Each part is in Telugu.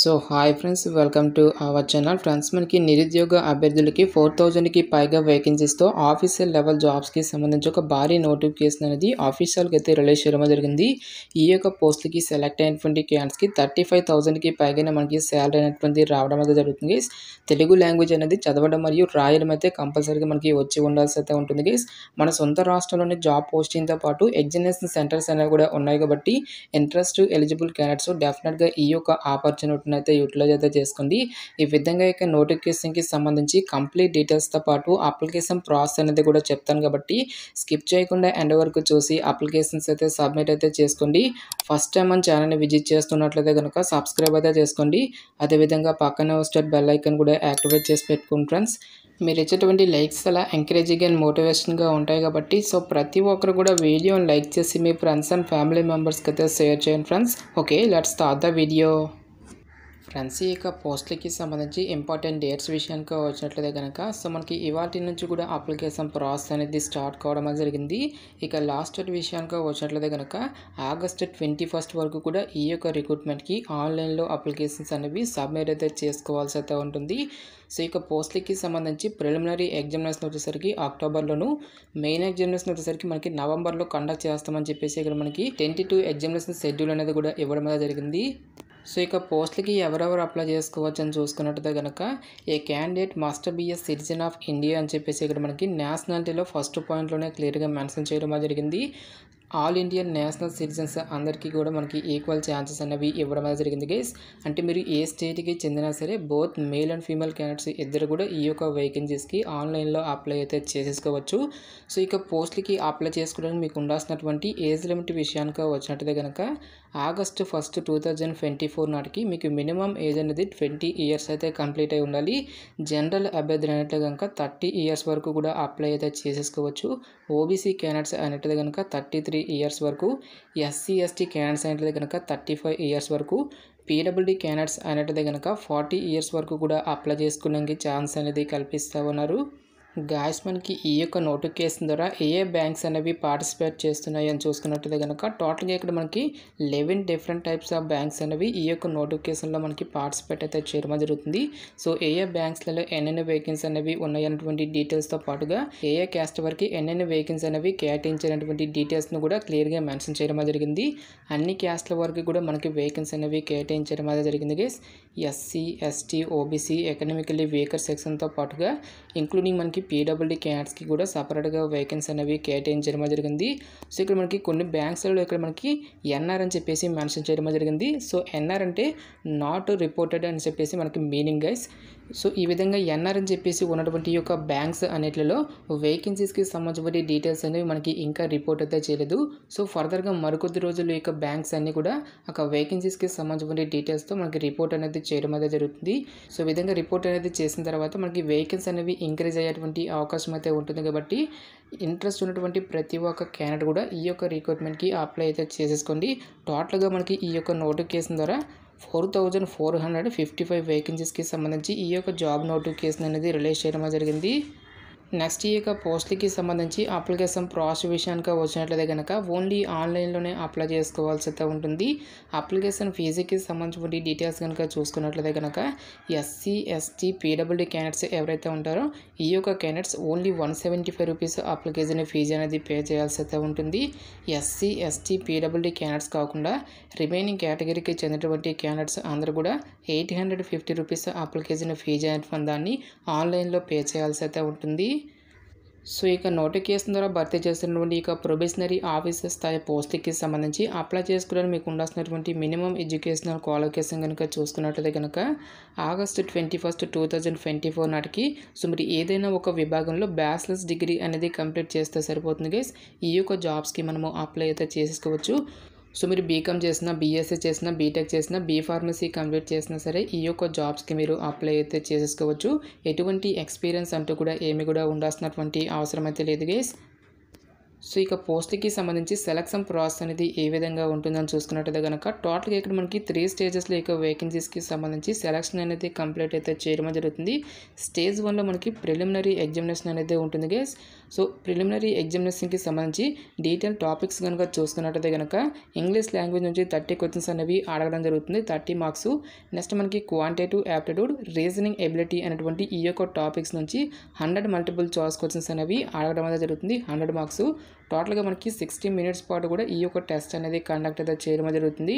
So hi friends, welcome to our channel. Friends, మనకి నిరుద్యోగ అభ్యర్థులకి 4000కి పైగా వేకెన్సీస్తో ఆఫీషియల్ లెవెల్ జాబ్స్కి సంబంధించి ఒక భారీ నోటిఫికేషన్ అనేది ఆఫీషియల్గా అయితే రిలీజ్ చేయడం జరిగింది. ఈ యొక్క పోస్టులకి సెలెక్ట్ అయినటువంటి క్యాండిడేట్స్కి 35,000కి పైగానే మనకి శాలరీ అనేటువంటి రావడం అయితే జరుగుతుంది. తెలుగు లాంగ్వేజ్ అనేది చదవడం మరియు రాయడం అయితే కంపల్సరీగా మనకి వచ్చి ఉండాల్సి అయితే ఉంటుంది గైస్. మన సొంత రాష్ట్రంలోని జాబ్ పోస్టింగ్తో పాటు ఎగ్జామినేషన్ సెంటర్స్ అనేవి కూడా ఉన్నాయి కాబట్టి ఇంట్రెస్ట్ ఎలిజిబుల్ క్యాండిడేట్స్ డెఫినెట్గా ఈ యొక్క ఆపర్చునిటీని అయితే యూటిలైజ్ అయితే చేసుకోండి. ఈ విధంగా ఇక నోటిఫికేషన్కి సంబంధించి కంప్లీట్ డీటెయిల్స్తో పాటు అప్లికేషన్ ప్రాసెస్ అనేది కూడా చెప్తాను కాబట్టి స్కిప్ చేయకుండా ఎండ్ వరకు చూసి అప్లికేషన్స్ అయితే సబ్మిట్ అయితే చేసుకోండి. ఫస్ట్ టైం మన ఛానల్ని విజిట్ చేస్తున్నట్లయితే కనుక సబ్స్క్రైబ్ అయితే చేసుకోండి. అదేవిధంగా పక్కనే వస్తే బెల్ ఐకాన్ కూడా యాక్టివేట్ చేసి పెట్టుకోండి ఫ్రెండ్స్. మీరు ఇచ్చేటువంటి లైక్స్ అలా ఎంకరేజింగ్ అండ్ మోటివేషన్గా ఉంటాయి కాబట్టి సో ప్రతి ఒక్కరు కూడా వీడియోని లైక్ చేసి మీ ఫ్రెండ్స్ అండ్ ఫ్యామిలీ మెంబర్స్కి అయితే షేర్ చేయండి friends. Okay, let's start the video. Friends, ఈ యొక్క పోస్టులకి సంబంధించి ఇంపార్టెంట్ డేట్స్ విషయానికి వచ్చినట్లయితే కనుక సో మనకి ఇవాటి నుంచి కూడా అప్లికేషన్ ప్రాసెస్ అనేది స్టార్ట్ కావడం జరిగింది. ఇక లాస్ట్ డేట్ విషయానికి వచ్చినట్లయితే కనుక ఆగస్టు 21 వరకు కూడా ఈ యొక్క రిక్రూట్మెంట్కి ఆన్లైన్లో అప్లికేషన్స్ అనేవి సబ్మిట్ అయితే చేసుకోవాల్సి అయితే ఉంటుంది. సో ఇక పోస్టులకి సంబంధించి ప్రిలిమినరీ ఎగ్జామినేషన్ వచ్చేసరికి అక్టోబర్లోను, మెయిన్ ఎగ్జామినేషన్ వచ్చేసరికి మనకి నవంబర్లో కండక్ట్ చేస్తామని చెప్పేసి ఇక్కడ మనకి టెంటేటివ్ ఎగ్జామినేషన్ షెడ్యూల్ అనేది కూడా ఇవ్వడం జరిగింది. సో ఇక పోస్టులకి ఎవరెవరు అప్లై చేసుకోవచ్చు అని చూసుకున్నట్టయితే కనుక a candidate must be a citizen of India అని చెప్పేసి ఇక్కడ మనకి నేషనాలిటీలో ఫస్ట్ పాయింట్లోనే క్లియర్గా మెన్షన్ చేయడం జరిగింది. ఆల్ ఇండియన్ నేషనల్ సిటిజన్స్ అందరికీ కూడా మనకి ఈక్వల్ ఛాన్సెస్ అనేవి ఇవ్వడం జరిగింది గైస్. అంటే మీరు ఏ స్టేట్కి చెందినా సరే both male and female candidates ఇద్దరు కూడా ఈ యొక్క వేకెన్సీస్కి ఆన్లైన్లో అప్లై అయితే చేసేసుకోవచ్చు. సో ఇక పోస్టులకి అప్లై చేసుకోవడానికి మీకు ఉండాల్సినటువంటి ఏజ్ లిమిట్ విషయానికి వచ్చినట్టయితే కనుక ఆగస్టు 1, 2024 నాటికి మీకు మినిమం ఏజ్ అనేది 20 ఇయర్స్ అయితే కంప్లీట్ అయి ఉండాలి. జనరల్ అభ్యర్థులు అనేట్టు కనుక 30 ఇయర్స్ వరకు కూడా అప్లై అయితే చేసేసుకోవచ్చు. ఓబీసీ క్యాండిడేట్స్ అనేట్టు కనుక 33 ఇయర్స్ వరకు, ఎస్సీ ఎస్టీ క్యాండిడేట్స్ అనేట్టు కనుక 35 ఇయర్స్ వరకు, పీడబ్ల్యూడీ క్యాండిడేట్స్ అనేట్టు కనుక 40 ఇయర్స్ వరకు కూడా అప్లై చేసుకోవడానికి ఛాన్స్ అనేది కల్పిస్తూ ఉన్నారు. గాయస్, మనకి ఈ యొక్క నోటిఫికేషన్ ద్వారా ఏ బ్యాంక్స్ అనేవి పార్టిసిపేట్ చేస్తున్నాయి అని చూసుకున్నట్టయితే కనుక టోటల్గా ఇక్కడ మనకి 11 డిఫరెంట్ టైప్స్ ఆఫ్ బ్యాంక్స్ అనేవి ఈ యొక్క నోటిఫికేషన్లో మనకి పార్టిసిపేట్ అయితే చేయడం జరుగుతుంది. సో ఏ బ్యాంక్స్లలో ఎన్నెన్ని వేకెన్సీ అనేవి ఉన్నాయన్నటువంటి డీటెయిల్స్తో పాటుగా ఏ క్యాస్ట్ వరకు ఎన్నెన్ని వేకెన్సీ అనేవి కేటాయించినటువంటి డీటెయిల్స్ను కూడా క్లియర్గా మెన్షన్ చేయడం జరిగింది. అన్ని క్యాస్ట్ల వరకు కూడా మనకి వేకెన్సీ అనేవి కేటాయించడం జరిగింది guys. SC ST OBC economically weaker సెక్షన్తో పాటుగా ఇంక్లూడింగ్ మనకి పీడబ్ల్యూడీ క్యాండిడేట్స్కి కూడా సపరేట్గా వేకెన్సీ అనేవి కేటాయించడం జరిగింది. సో ఇక్కడ మనకి కొన్ని బ్యాంక్స్లలో ఇక్కడ మనకి ఎన్ఆర్ అని చెప్పేసి మెన్షన్ చేయడం జరిగింది. సో ఎన్ఆర్ అంటే నాట్ రిపోర్టెడ్ అని చెప్పేసి మనకి మీనింగ్ గైస్. సో ఈ విధంగా ఎన్ఆర్ అని చెప్పేసి ఉన్నటువంటి యొక్క బ్యాంక్స్ అన్నిటిలో వేకెన్సీస్కి సంబంధించిన డీటెయిల్స్ అనేవి మనకి ఇంకా రిపోర్ట్ అయితే చేయలేదు. సో ఫర్దర్గా మరికొద్ది రోజులు యొక్క బ్యాంక్స్ అన్నీ కూడా ఒక వేకెన్సీస్కి సంబంధించిన డీటెయిల్స్తో మనకి రిపోర్ట్ అనేది చేయడం అయితే జరుగుతుంది. సో ఈ విధంగా రిపోర్ట్ అనేది చేసిన తర్వాత మనకి వేకెన్సీ అనేవి ఇంక్రీజ్ అయ్యేటువంటి అవకాశం అయితే ఉంటుంది కాబట్టి ఇంట్రెస్ట్ ఉన్నటువంటి ప్రతి ఒక్క క్యాండిడేట్ కూడా ఈ యొక్క రిక్రూట్మెంట్కి అప్లై అయితే చేసేసుకోండి. టోటల్గా మనకి ఈ యొక్క నోటిఫికేషన్ ద్వారా 4,455 వేకెన్సీస్కి సంబంధించి ఈ యొక్క జాబ్ నోటిఫికేషన్ అనేది రిలీజ్ చేయడం జరిగింది. నెక్స్ట్ ఈ యొక్క పోస్టులకి సంబంధించి అప్లికేషన్ ప్రాసెస్ విషయానికి వచ్చినట్లయితే కనుక ఓన్లీ ఆన్లైన్లోనే అప్లై చేసుకోవాల్సి అయితే ఉంటుంది. అప్లికేషన్ ఫీజుకి సంబంధించిన డీటెయిల్స్ కనుక చూసుకున్నట్లయితే కనుక ఎస్సీ ఎస్టీ పీడబ్ల్యూడీ క్యాండిడేట్స్ ఎవరైతే ఉంటారో ఈ యొక్క candidates only 175 rupees application fee అనేది పే చేయాల్సి అయితే ఉంటుంది. ఎస్సీ ఎస్టీ పీడబ్ల్యూడీ క్యాండిడేట్స్ కాకుండా రిమైనింగ్ కేటగిరీకి చెందినటువంటి క్యాండిడేట్స్ అందరూ కూడా 850 రూపీస్ అప్లికేషన్ ఫీజు అనేటువంటి దాన్ని ఆన్లైన్లో పే చేయాల్సి అయితే ఉంటుంది. సో ఇక నోటిఫికేషన్ ద్వారా భర్తీ చేసినటువంటి ఇక ప్రొబేషనరీ ఆఫీసర్ స్థాయి పోస్టులకి సంబంధించి అప్లై చేసుకోవడానికి మీకు ఉండాల్సినటువంటి మినిమం ఎడ్యుకేషనల్ క్వాలిఫికేషన్ కనుక చూసుకున్నట్లయితే కనుక ఆగస్టు 21, 2024 నాటికి సో మీరు ఏదైనా ఒక విభాగంలో బ్యాచిలర్స్ డిగ్రీ అనేది కంప్లీట్ చేస్తే సరిపోతుంది గైస్. ఈ యొక్క జాబ్స్కి మనము అప్లై అయితే చేసుకోవచ్చు. సో మీరు బీకామ్ చేసినా, బీఎస్సీ చేసినా, బీటెక్ చేసినా, బీ ఫార్మసీ కంప్లీట్ చేసినా సరే ఈ యొక్క జాబ్స్కి మీరు అప్లై అయితే చేసేసుకోవచ్చు. ఎటువంటి ఎక్స్పీరియన్స్ అంటూ కూడా ఏమి కూడా ఉండాల్సినటువంటి అవసరం అయితే లేదు గైస్. సో ఇక పోస్ట్‌కి సంబంధించి సెలక్షన్ ప్రాసెస్ అనేది ఏ విధంగా ఉంటుందని చూసుకున్నట్టయితే గనక టోటల్‌గా ఇక్కడ మనకి 3 స్టేజెస్‌లో ఇక వేకెన్సీస్‌కి సంబంధించి సెలక్షన్ అనేది కంప్లీట్ అయితే చేయడం జరుగుతుంది. స్టేజ్ 1లో మనకి ప్రిలిమినరీ ఎగ్జామినేషన్ అనేది ఉంటుంది గైస్. సో ప్రిలిమినరీ ఎగ్జామినేషన్‌కి సంబంధించి డీటెయిల్ టాపిక్స్ గనుక చూసుకున్నట్టయితే గనక ఇంగ్లీష్ లాంగ్వేజ్ నుంచి 30 క్వెషన్స్ అనేవి అడగడం జరుగుతుంది. 30 మార్క్స్. నెక్స్ట్ మనకి క్వాంటిటేటివ్ యాప్టిట్యూడ్, రీజనింగ్ ఎబిలిటీ అనేటువంటి ఈ యొక్క టాపిక్స్ నుంచి 100 మల్టిపుల్ చాయిస్ క్వెషన్స్ అనేవి అడగడం అనేది జరుగుతుంది. 100 మార్క్స్. టోటల్గా మనకి 60 మినిట్స్ పాటు కూడా ఈ యొక్క టెస్ట్ అనేది కండక్ట్ అయితే చేయడం జరుగుతుంది.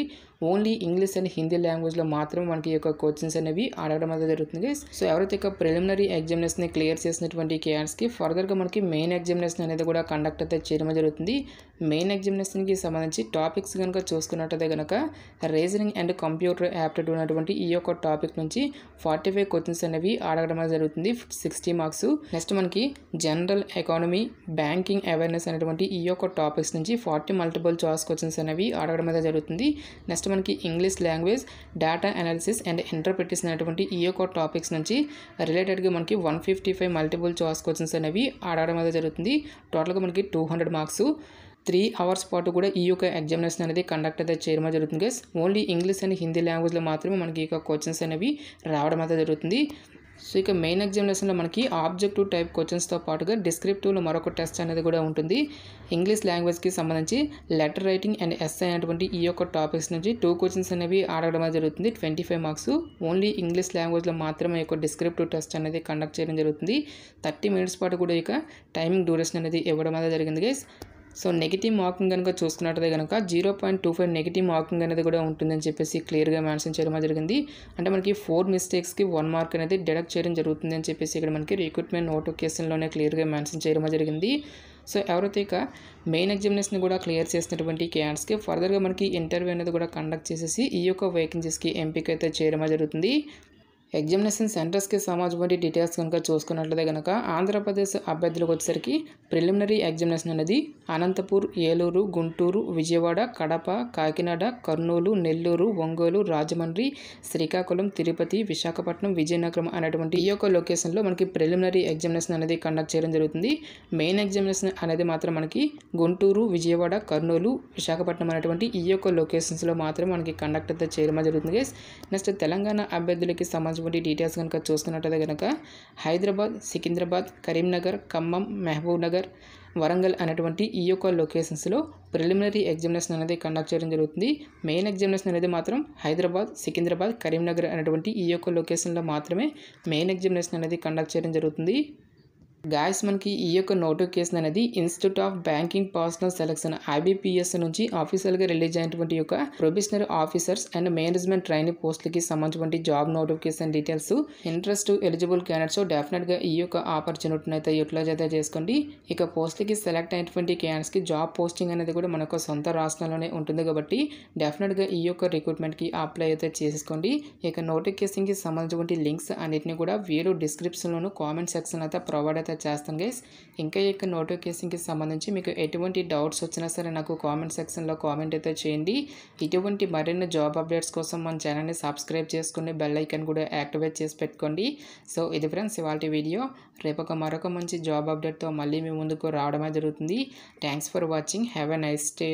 ఓన్లీ ఇంగ్లీష్ అండ్ హిందీ లాంగ్వేజ్లో మాత్రమే మనకి ఈ యొక్క క్వశ్చన్స్ అనేవి అడగడం అనేది జరుగుతుంది. సో ఎవరైతే ఇక ప్రిలిమినరీ ఎగ్జామినేషన్ క్లియర్ చేసినటువంటి క్యాండిడేట్స్కి ఫర్దర్గా మనకి మెయిన్ ఎగ్జామినేషన్ అనేది కూడా కండక్ట్ అయితే చేయడం జరుగుతుంది. మెయిన్ ఎగ్జామినేషన్కి సంబంధించి టాపిక్స్ కనుక చూసుకున్నట్టయితే కనుక రీజనింగ్ అండ్ కంప్యూటర్ యాప్టిట్యూడ్ ఉన్నటువంటి ఈ యొక్క టాపిక్ నుంచి 45 క్వశ్చన్స్ అనేవి అడగడం అనేది జరుగుతుంది. 60 మార్క్స్. నెక్స్ట్ మనకి జనరల్ ఎకానమీ, బ్యాంకింగ్ అవేర్నెస్ అనేటువంటి ఈ యొక్క టాపిక్స్ నుంచి 40 మల్టిపుల్ చాయిస్ క్వశ్చన్స్ అనేవి అడగడం అయితే జరుగుతుంది. నెక్స్ట్ మనకి English language, data analysis and interpretation అనేటువంటి ఈ యొక్క టాపిక్స్ నుంచి రిలేటెడ్గా మనకి 155 మల్టిపుల్ చాయిస్ క్వశ్చన్స్ అనేవి అడగడం అయితే జరుగుతుంది. టోటల్గా మనకి 200 మార్క్స్. 3 అవర్స్ పాటు కూడా ఈ యొక్క ఎగ్జామినేషన్ అనేది కండక్ట్ అయితే చేయడం జరుగుతుంది guys. Only English and Hindi లాంగ్వేజ్లో మాత్రమే మనకి ఈ యొక్క క్వశ్చన్స్ అనేవి రావడం అయితే జరుగుతుంది. సో ఇక మెయిన్ ఎగ్జామినేషన్లో మనకి ఆబ్జెక్టివ్ టైప్ క్వశ్చన్స్తో పాటుగా డిస్క్రిప్టివ్లో మరొక టెస్ట్ అనేది కూడా ఉంటుంది. ఇంగ్లీష్ లాంగ్వేజ్కి సంబంధించి లెటర్ రైటింగ్ అండ్ ఎస్ఐ అనేటువంటి ఈ యొక్క టాపిక్స్ నుంచి 2 క్వశ్చన్స్ అనేవి అడగడం జరుగుతుంది. 25 మార్క్స్. ఓన్లీ ఇంగ్లీష్ లాంగ్వేజ్లో మాత్రమే ఈ యొక్క డిస్క్రిప్టివ్ టెస్ట్ అనేది కండక్ట్ చేయడం జరుగుతుంది. 30 మినిట్స్ పాటు కూడా ఇక టైమింగ్ డ్యూరేషన్ అనేది ఇవ్వడం అనేది జరిగింది గైస్. సో నెగిటివ్ మార్కింగ్ కనుక చూసుకున్నట్టయితే కనుక 0.25 నెగిటివ్ మార్కింగ్ అనేది కూడా ఉంటుందని చెప్పేసి క్లియర్గా మెన్షన్ చేయడం జరిగింది. అంటే మనకి 4 మిస్టేక్స్కి 1 మార్క్ అనేది డిడక్ట్ చేయడం జరుగుతుంది అని చెప్పేసి ఇక్కడ మనకి రిక్రూట్మెంట్ నోటిఫికేషన్లోనే క్లియర్గా మెన్షన్ చేయడం జరిగింది. సో ఎవరైతే ఇక మెయిన్ ఎగ్జామినేషన్ కూడా క్లియర్ చేసినటువంటి క్యాండిడేట్స్కి ఫర్దర్గా మనకి ఇంటర్వ్యూ అనేది కూడా కండక్ట్ చేసేసి ఈ యొక్క వేకెన్సీస్కి ఎంపిక అయితే చేయడం జరుగుతుంది. ఎగ్జామినేషన్ సెంటర్స్కి సంబంధించిన డీటెయిల్స్ కనుక చూసుకున్నట్లయితే కనుక ఆంధ్రప్రదేశ్ అభ్యర్థులకు వచ్చేసరికి ప్రిలిమినరీ ఎగ్జామినేషన్ అనేది అనంతపూర్, ఏలూరు, గుంటూరు, విజయవాడ, కడప, కాకినాడ, కర్నూలు, నెల్లూరు, ఒంగోలు, రాజమండ్రి, శ్రీకాకుళం, తిరుపతి, విశాఖపట్నం, విజయనగరం అనేటువంటి ఈ యొక్క లొకేషన్లో మనకి ప్రిలిమినరీ ఎగ్జామినేషన్ అనేది కండక్ట్ చేయడం జరుగుతుంది. మెయిన్ ఎగ్జామినేషన్ అనేది మాత్రం మనకి గుంటూరు, విజయవాడ, కర్నూలు, విశాఖపట్నం అనేటువంటి ఈ యొక్క లొకేషన్స్లో మాత్రమే మనకి కండక్ట్ అయితే చేయడం జరుగుతుంది. నెక్స్ట్ తెలంగాణ అభ్యర్థులకి సంబంధించి డీటెయిల్స్ కనుక చూసుకున్నట్టయితే కనుక హైదరాబాద్, సికింద్రాబాద్, కరీంనగర్, ఖమ్మం, మహబూబ్ నగర్, వరంగల్ అనేటువంటి ఈ యొక్క లొకేషన్స్లో ప్రిలిమినరీ ఎగ్జామినేషన్ అనేది కండక్ట్ చేయడం జరుగుతుంది. మెయిన్ ఎగ్జామినేషన్ అనేది మాత్రం హైదరాబాద్, సికింద్రాబాద్, కరీంనగర్ అనేటువంటి ఈ యొక్క లొకేషన్లో మాత్రమే మెయిన్ ఎగ్జామినేషన్ అనేది కండక్ట్ చేయడం జరుగుతుంది. గాయస్ మనకి ఈ యొక్క నోటిఫికేషన్ అనేది institute of banking personal selection IBPS నుంచి ఆఫీషియల్గా రిలీజ్ అయినటువంటి యొక్క probationary officers and management training పోస్టులకి సంబంధించిన job notification details. Interest eligible candidates డెఫినెట్గా ఈ యొక్క ఆపర్చునిటీని అయితే యూటిలైజ్ అయితే చేసుకోండి. ఇక పోస్టులకి సెలెక్ట్ అయినటువంటి క్యాండిడేట్స్కి జాబ్ పోస్టింగ్ అనేది కూడా మన యొక్క సొంత రాష్ట్రంలోనే ఉంటుంది కాబట్టి డెఫినెట్గా ఈ యొక్క రిక్రూట్మెంట్కి అప్లై అయితే చేసుకోండి. ఇక నోటిఫికేషన్కి సంబంధించిన లింక్స్ అన్నింటినీ కూడా వీడియో డిస్క్రిప్షన్లోను కామెంట్ సెక్షన్ అయితే ప్రొవైడ్ అయితే చేస్తాను గైస్. ఇంకా ఈ యొక్క నోటిఫికేషన్కి సంబంధించి మీకు ఎటువంటి డౌట్స్ వచ్చినా సరే నాకు కామెంట్ సెక్షన్లో కామెంట్ అయితే చేయండి. ఇటువంటి మరిన్ని జాబ్ అప్డేట్స్ కోసం మన ఛానల్ని సబ్స్క్రైబ్ చేసుకుని బెల్ ఐకాన్ కూడా యాక్టివేట్ చేసి పెట్టుకోండి. సో ఇది ఫ్రెండ్స్ ఇవాళ వీడియో. రేపు మరొక మంచి జాబ్ అప్డేట్తో మళ్ళీ మీ ముందుకు రావడమే జరుగుతుంది. Thanks for watching. Have a nice day.